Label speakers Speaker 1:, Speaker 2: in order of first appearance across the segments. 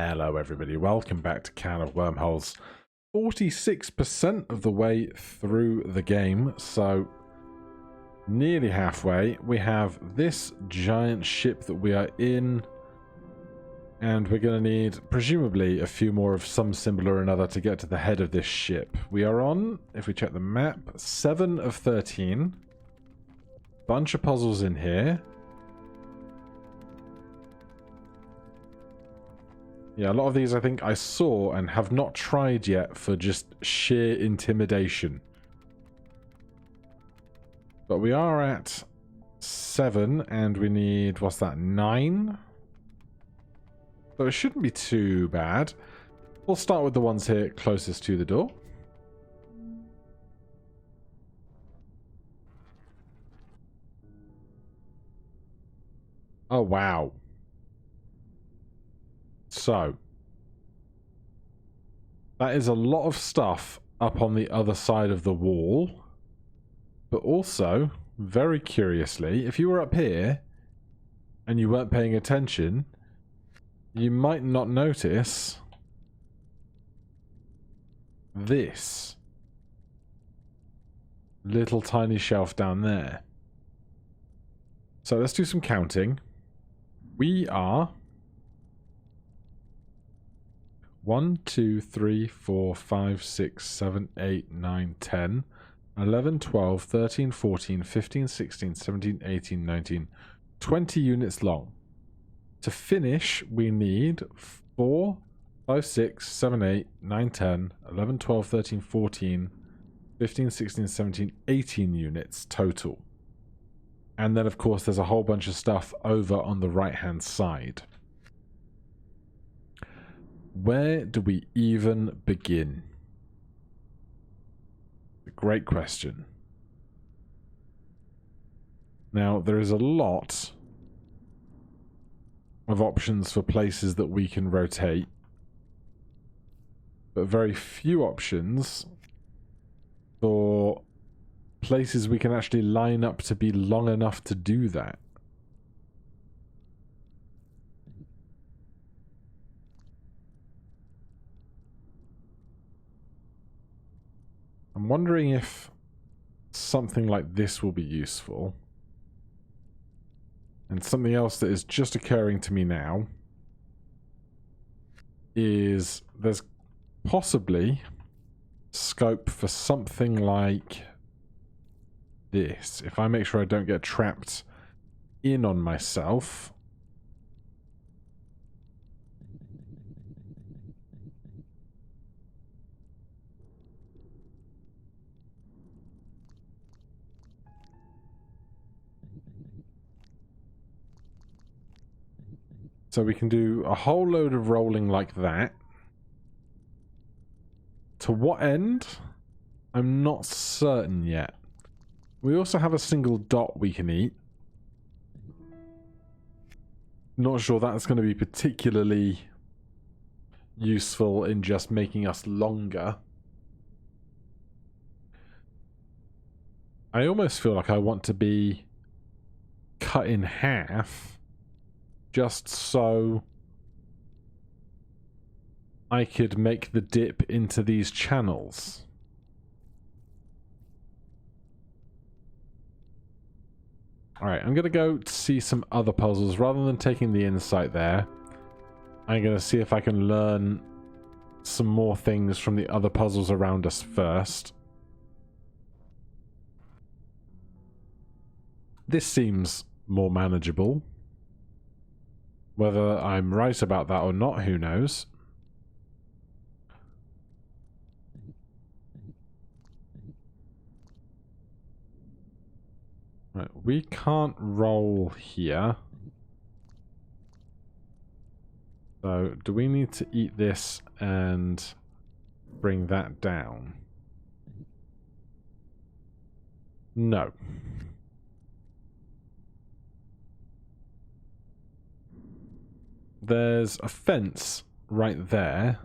Speaker 1: Hello everybody, welcome back to Can of Wormholes. 46% of the way through the game, so nearly halfway. We have this giant ship that we are in, and we're going to need, presumably, a few more of some symbol or another to get to the head of this ship. We are on, if we check the map, 7 of 13. Bunch of puzzles in here. Yeah, a lot of these I think I saw and have not tried yet for just sheer intimidation. But we are at 7 and we need, what's that, 9? So it shouldn't be too bad. We'll start with the ones here closest to the door. Oh, wow. So, that is a lot of stuff up on the other side of the wall. But also, very curiously, if you were up here and you weren't paying attention, you might not notice this little tiny shelf down there. So let's do some counting. We are 1, 2, 3, 4, 5, 6, 7, 8, 9, 10, 11, 12, 13, 14, 15, 16, 17, 18, 19, 20 units long. To finish, we need 4, 5, 6, 7, 8, 9, 10, 11, 12, 13, 14, 15, 16, 17, 18 units total. And then, of course, there's a whole bunch of stuff over on the right-hand side. Where do we even begin? A great question. Now, there is a lot of options for places that we can rotate, but very few options for places we can actually line up to be long enough to do that. I'm wondering if something like this will be useful. And something else that is just occurring to me now is there's possibly scope for something like this. If I make sure I don't get trapped in on myself. So we can do a whole load of rolling like that. To what end? I'm not certain yet. We also have a single dot we can eat. Not sure that's going to be particularly useful in just making us longer. I almost feel like I want to be cut in half just so I could make the dip into these channels. Alright, I'm going to go see some other puzzles. Rather than taking the insight there, I'm going to see if I can learn some more things from the other puzzles around us first. This seems more manageable. Whether I'm right about that or not, who knows? Right, we can't roll here. So, do we need to eat this and bring that down? No. There's a fence right there.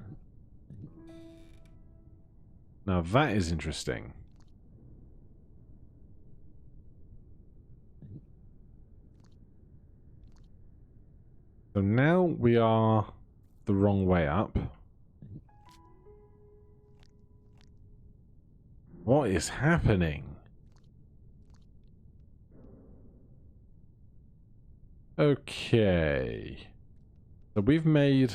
Speaker 1: Now that is interesting. So now we are the wrong way up. What is happening? Okay. So we've made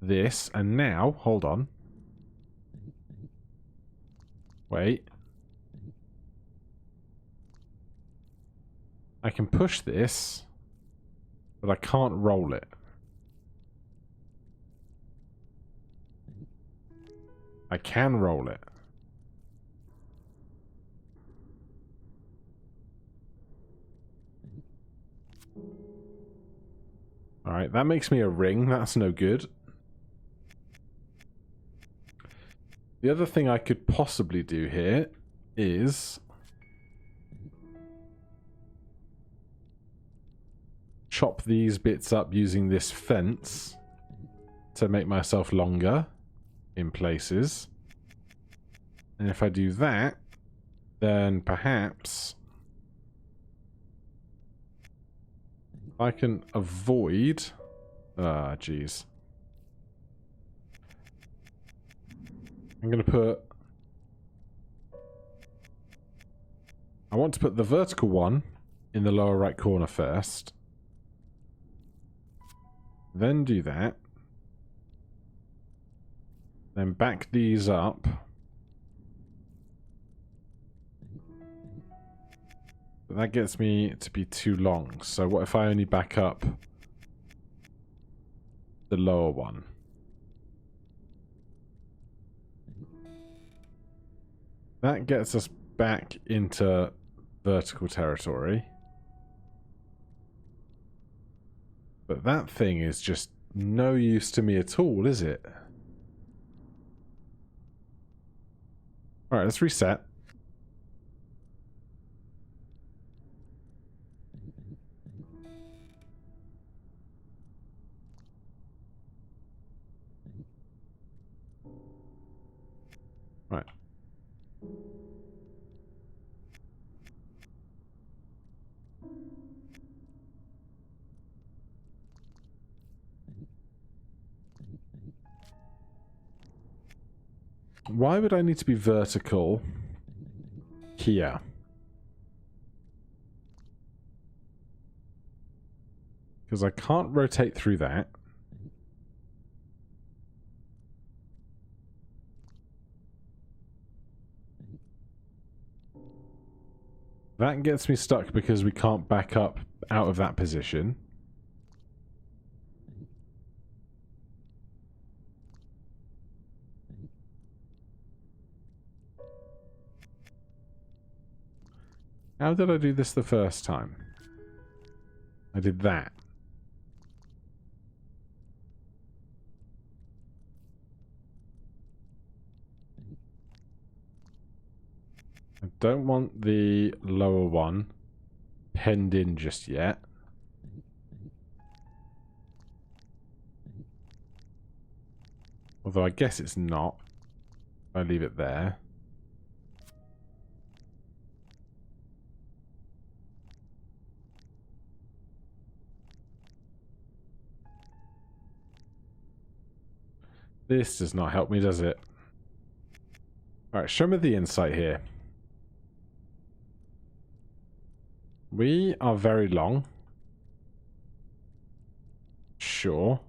Speaker 1: this, and now, hold on. Wait. I can push this, but I can't roll it. I can roll it. Alright, that makes me a ring. That's no good. The other thing I could possibly do here is chop these bits up using this fence to make myself longer in places. And if I do that, then perhaps I can avoid... Ah, jeez. I'm going to put... I want to put the vertical one in the lower right corner first. Then do that. Then back these up. But that gets me to be too long. So what if I only back up the lower one? That gets us back into vertical territory. But that thing is just no use to me at all, is it? Alright, let's reset. Right. Why would I need to be vertical here? Because I can't rotate through that. That gets me stuck because we can't back up out of that position. How did I do this the first time? I did that. I don't want the lower one penned in just yet. Although I guess it's not. I leave it there. This does not help me, does it? Alright, show me the insight here. We are very long. Sure.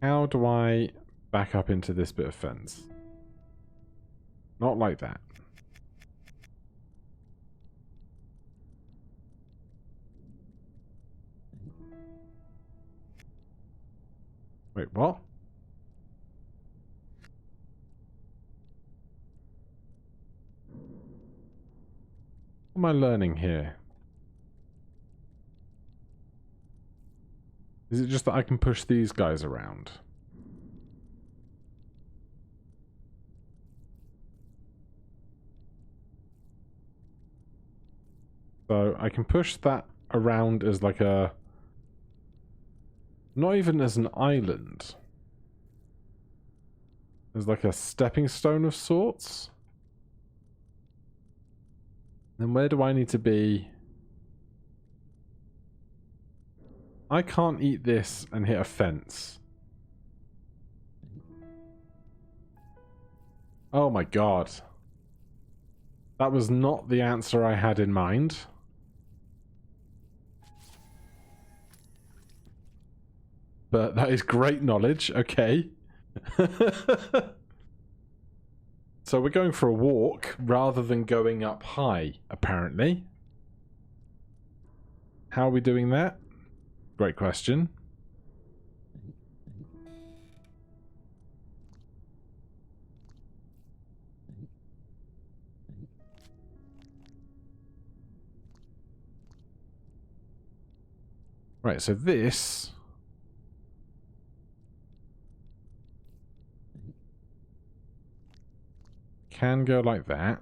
Speaker 1: How do I back up into this bit of fence? Not like that. Wait, what? What am I learning here? Is it just that I can push these guys around? So I can push that around as like a... Not even as an island. As like a stepping stone of sorts. Then where do I need to be I can't eat this and hit a fence. Oh my god. That was not the answer I had in mind. But that is great knowledge. Okay. So we're going for a walk rather than going up high, apparently. How are we doing that? Great question. Right, so this can go like that.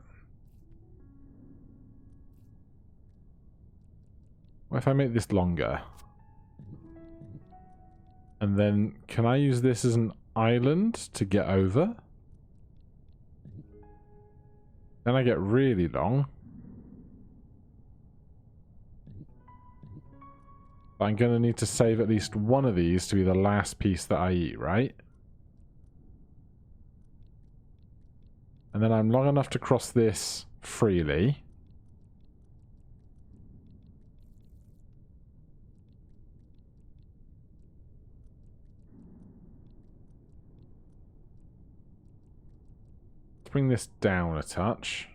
Speaker 1: What if I make this longer? And then, can I use this as an island to get over? Then I get really long. But I'm going to need to save at least one of these to be the last piece that I eat, right? And then I'm long enough to cross this freely. Let's bring this down a touch.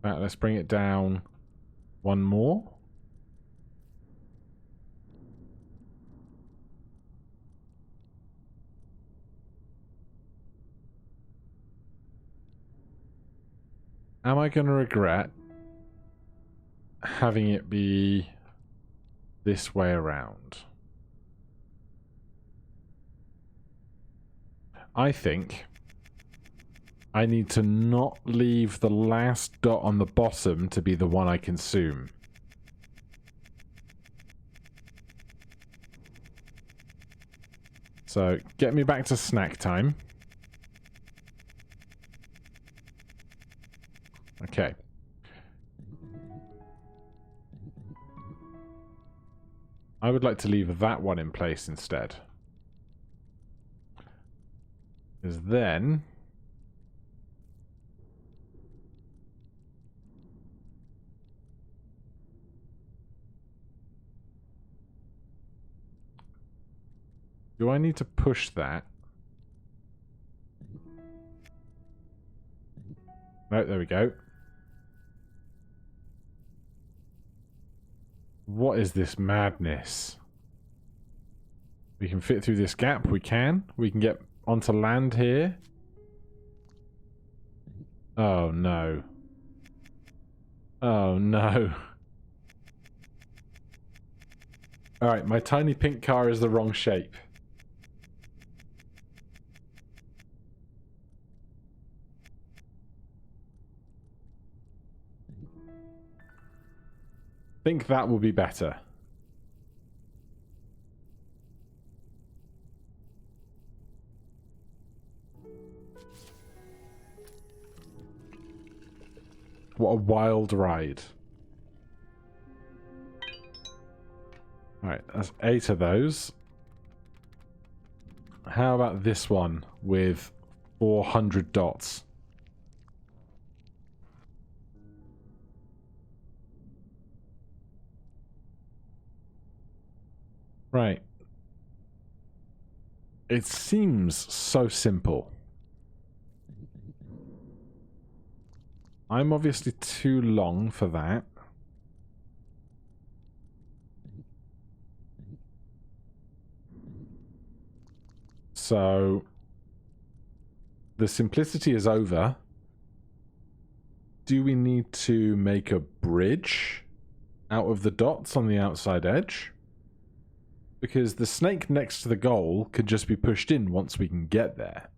Speaker 1: Right, let's bring it down one more. Am I going to regret having it be this way around? I think I need to not leave the last dot on the bottom to be the one I consume. So, get me back to snack time. Okay. I would like to leave that one in place instead. Because then... do I need to push that? No, there we go. What is this madness? We can fit through this gap. We can. We can get onto land here. Oh, no. Oh, no. Alright, my tiny pink car is the wrong shape. Think that will be better. What a wild ride. Alright, that's 8 of those. How about this one with 400 dots? Right. It seems so simple. I'm obviously too long for that. So the simplicity is over. Do we need to make a bridge out of the dots on the outside edge? Because the snake next to the goal could just be pushed in once we can get there.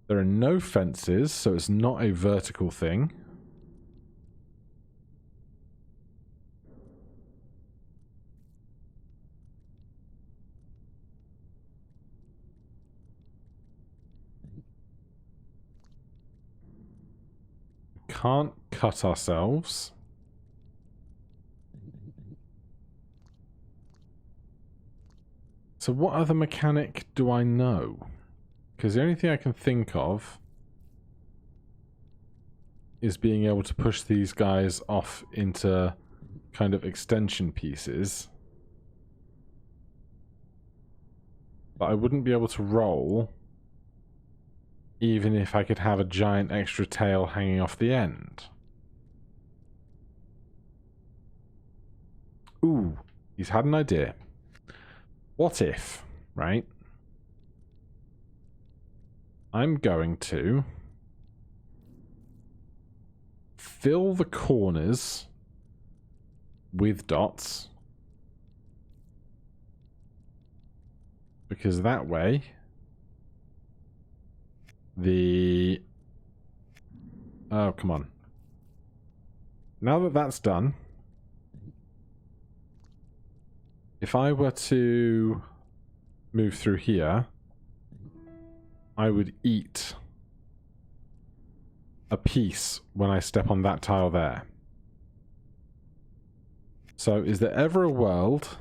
Speaker 1: There are no fences, so it's not a vertical thing. can't cut ourselves. So what other mechanic do I know? Because the only thing I can think of is being able to push these guys off into kind of extension pieces. But I wouldn't be able to roll even if I could have a giant extra tail hanging off the end. Ooh, he's had an idea. What if, right? I'm going to fill the corners with dots, because that way oh, come on. Now that that's done, if I were to move through here, I would eat a piece when I step on that tile there. So is there ever a world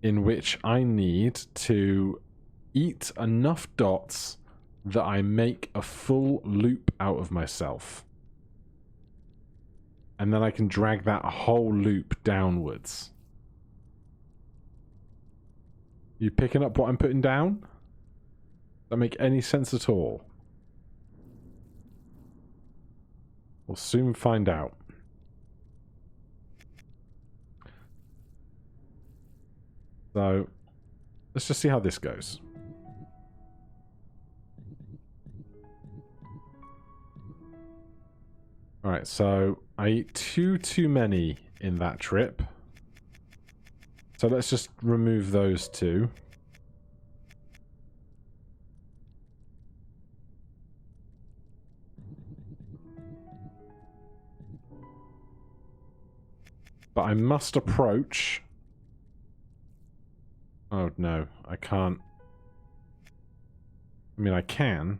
Speaker 1: in which I need to eat enough dots that I make a full loop out of myself? And then I can drag that whole loop downwards. You picking up what I'm putting down? Does that make any sense at all? We'll soon find out. So, let's just see how this goes. Alright, so I eat too many in that trip. So let's just remove those two. But I must approach... Oh no, I can't. I mean, I can.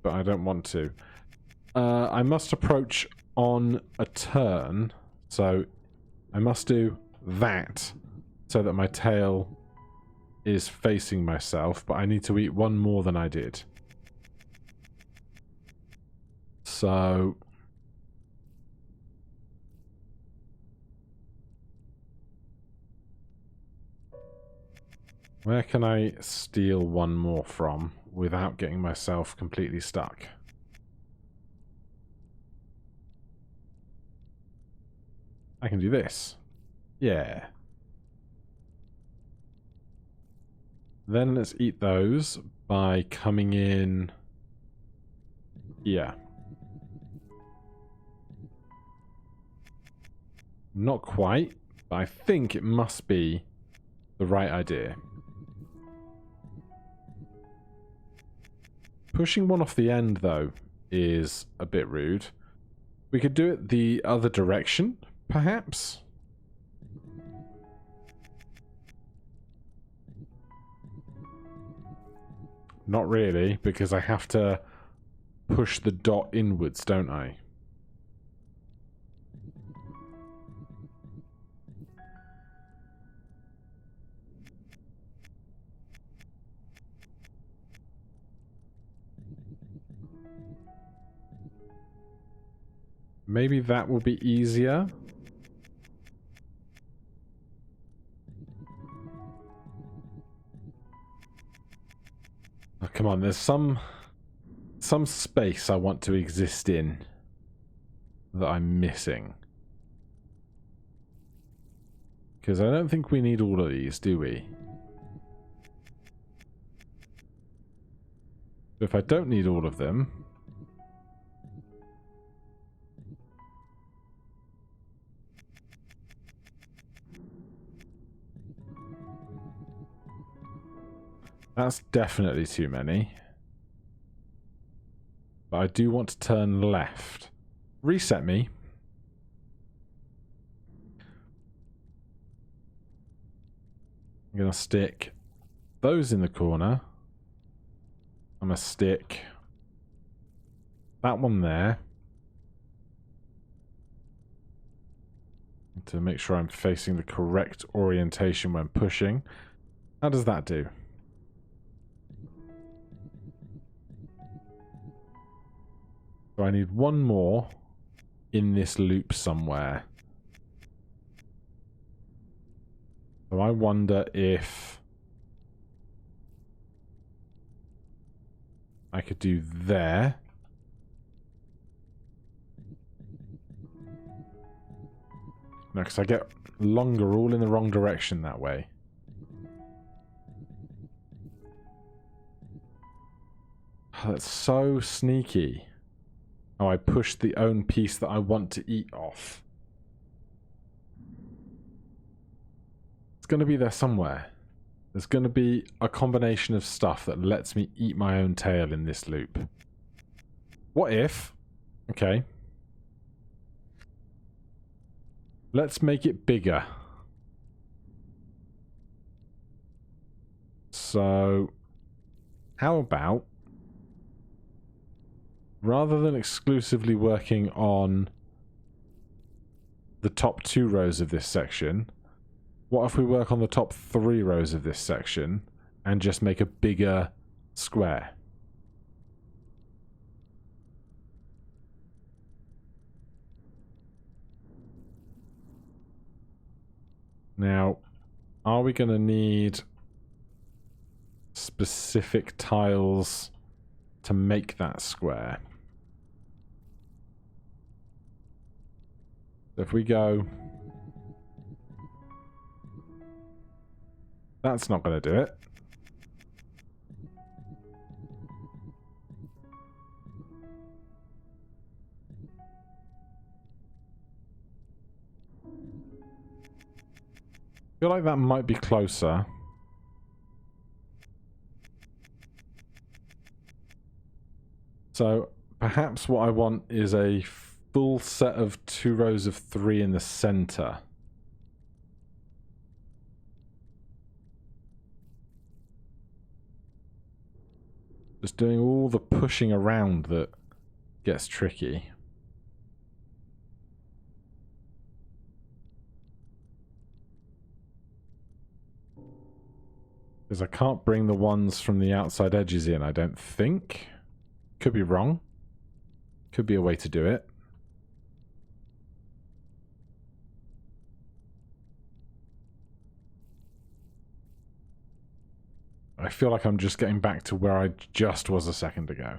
Speaker 1: But I don't want to. I must approach on a turn. So I must do that so that my tail is facing myself. But I need to eat one more than I did. So... where can I steal one more from without getting myself completely stuck? I can do this. Yeah. Then let's eat those by coming in here. Not quite, but I think it must be the right idea. Pushing one off the end, though, is a bit rude. We could do it the other direction, perhaps? Not really, because I have to push the dot inwards, don't I? Maybe that will be easier. Oh, come on, there's some space I want to exist in that I'm missing. Because I don't think we need all of these, do we? If I don't need all of them... that's definitely too many. But I do want to turn left. Reset me. I'm going to stick those in the corner. I'm going to stick that one there. To make sure I'm facing the correct orientation when pushing. How does that do? So I need one more in this loop somewhere. So I wonder if I could do there. No, because I get longer all in the wrong direction that way. Oh, that's so sneaky. Oh, I pushed the own piece that I want to eat off. It's going to be there somewhere. There's going to be a combination of stuff that lets me eat my own tail in this loop. What if... Okay. Let's make it bigger. So... How about... Rather than exclusively working on the top 2 rows of this section, what if we work on the top 3 rows of this section and just make a bigger square? Now, are we going to need specific tiles to make that square? If we go... That's not going to do it. I feel like that might be closer. So perhaps what I want is a full set of 2 rows of 3 in the center. Just doing all the pushing around that gets tricky. Because I can't bring the ones from the outside edges in, I don't think. Could be wrong. Could be a way to do it. I feel like I'm just getting back to where I just was a second ago.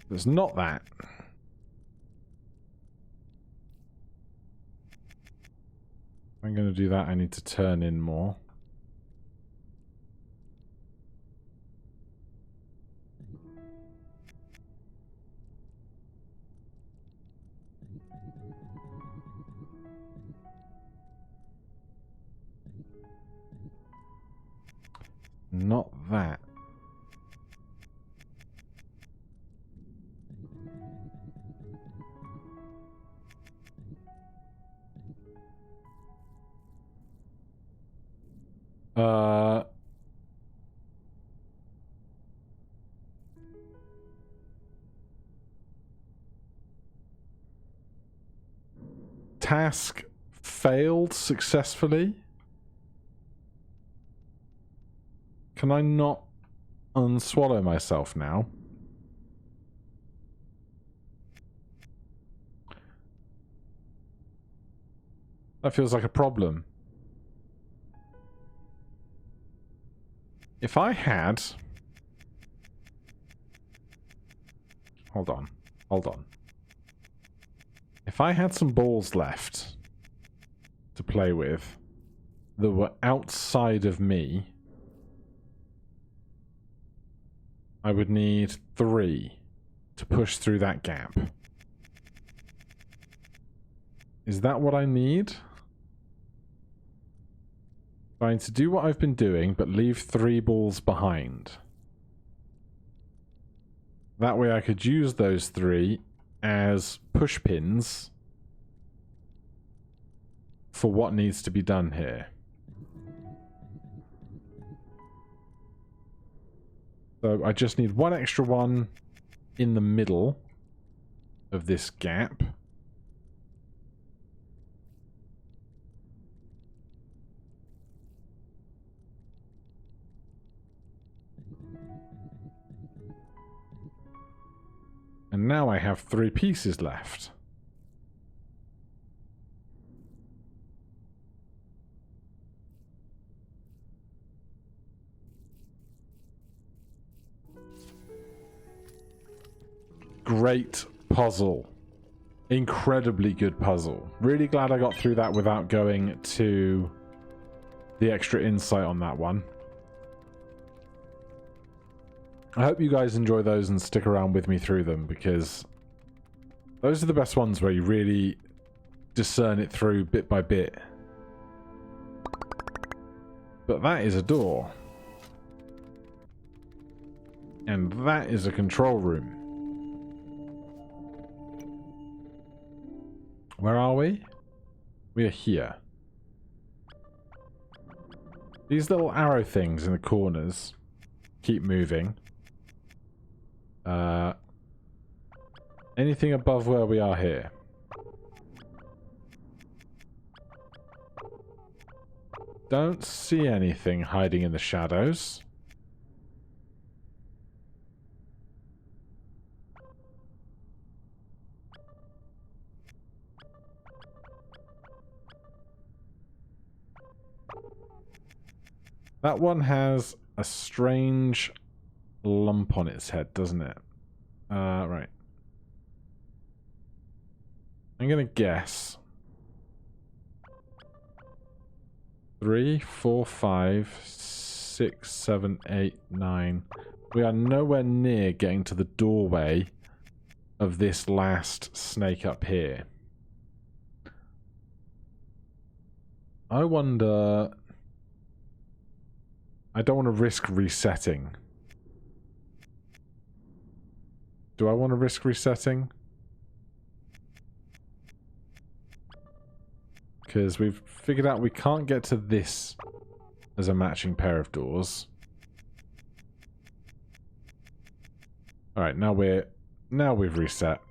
Speaker 1: There's not that. If I'm going to do that, I need to turn in more. Not that. Task failed successfully. Can I not unswallow myself now? That feels like a problem. If I had... Hold on. Hold on. If I had some balls left to play with that were outside of me, I would need 3 to push through that gap. Is that what I need? Trying to do what I've been doing, but leave 3 balls behind. That way I could use those 3 as push pins for what needs to be done here. So I just need one extra one in the middle of this gap. And now I have 3 pieces left. Great puzzle. Incredibly good puzzle. Really glad I got through that without going to the extra insight on that one. I hope you guys enjoy those and stick around with me through them, because those are the best ones where you really discern it through bit by bit. But that is a door. And that is a control room. Where are we? We are here. These little arrow things in the corners keep moving. Anything above where we are here? Don't see anything hiding in the shadows. That one has a strange lump on its head, doesn't it? Right. I'm gonna guess 3, 4, 5, 6, 7, 8, 9. We are nowhere near getting to the doorway of this last snake up here. I wonder... I don't want to risk resetting. Do I want to risk resetting? Because we've figured out we can't get to this as a matching pair of doors. Alright, now we've reset.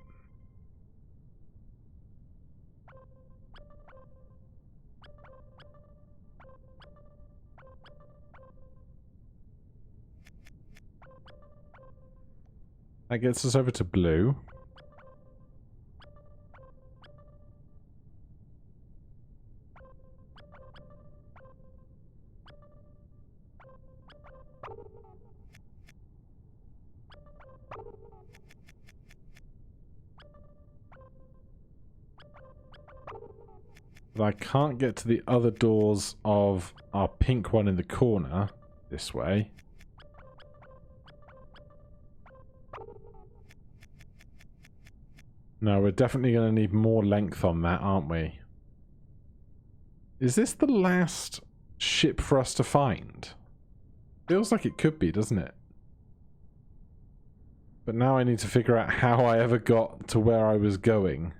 Speaker 1: That gets us over to blue. But I can't get to the other doors of our pink one in the corner this way. No, we're definitely going to need more length on that, aren't we? Is this the last ship for us to find? Feels like it could be, doesn't it? But now I need to figure out how I ever got to where I was going.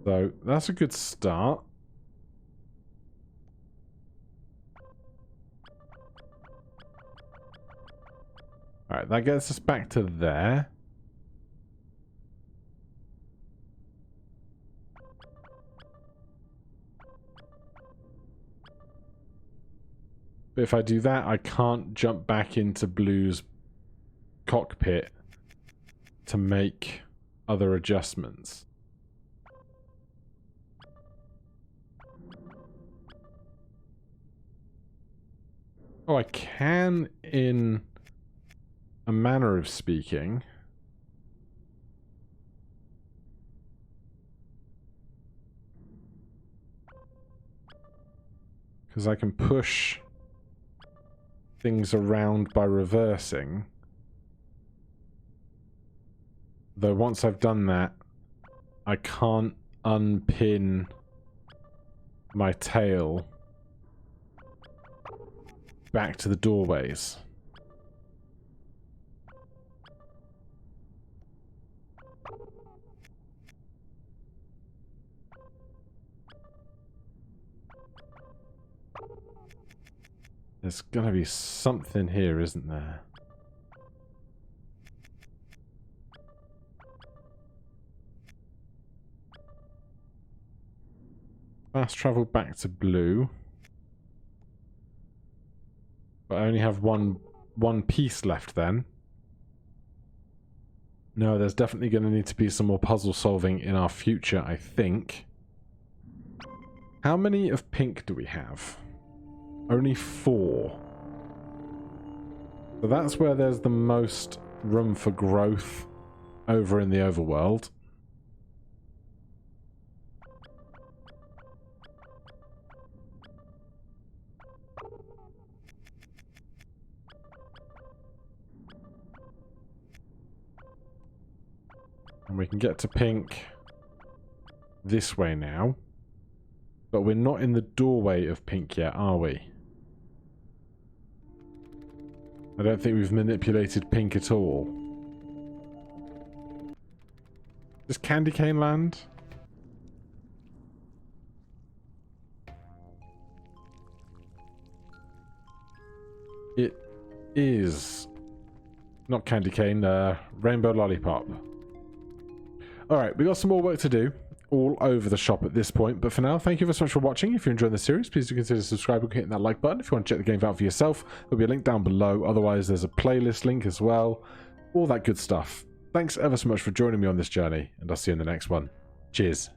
Speaker 1: So, that's a good start. Alright, that gets us back to there. But if I do that, I can't jump back into Blue's cockpit to make other adjustments. Oh, I can in a manner of speaking. Because I can push things around by reversing. Though once I've done that, I can't unpin my tail back to the doorways. There's going to be something here, isn't there? Fast travel back to blue. But I only have one piece left then. No, there's definitely going to need to be some more puzzle solving in our future, I think. How many of pink do we have? Only 4. So that's where there's the most room for growth over in the overworld. And we can get to pink this way now. But we're not in the doorway of pink yet, are we? I don't think we've manipulated pink at all. Does Candy Cane land? It is not Candy Cane, Rainbow Lollipop. Alright, we got some more work to do all over the shop at this point, but for now, thank you so much for watching. If you're enjoying the series, please do consider subscribing and hitting that like button. If you want to check the game out for yourself, there'll be a link down below. Otherwise, there's a playlist link as well. All that good stuff. Thanks ever so much for joining me on this journey, and I'll see you in the next one. Cheers.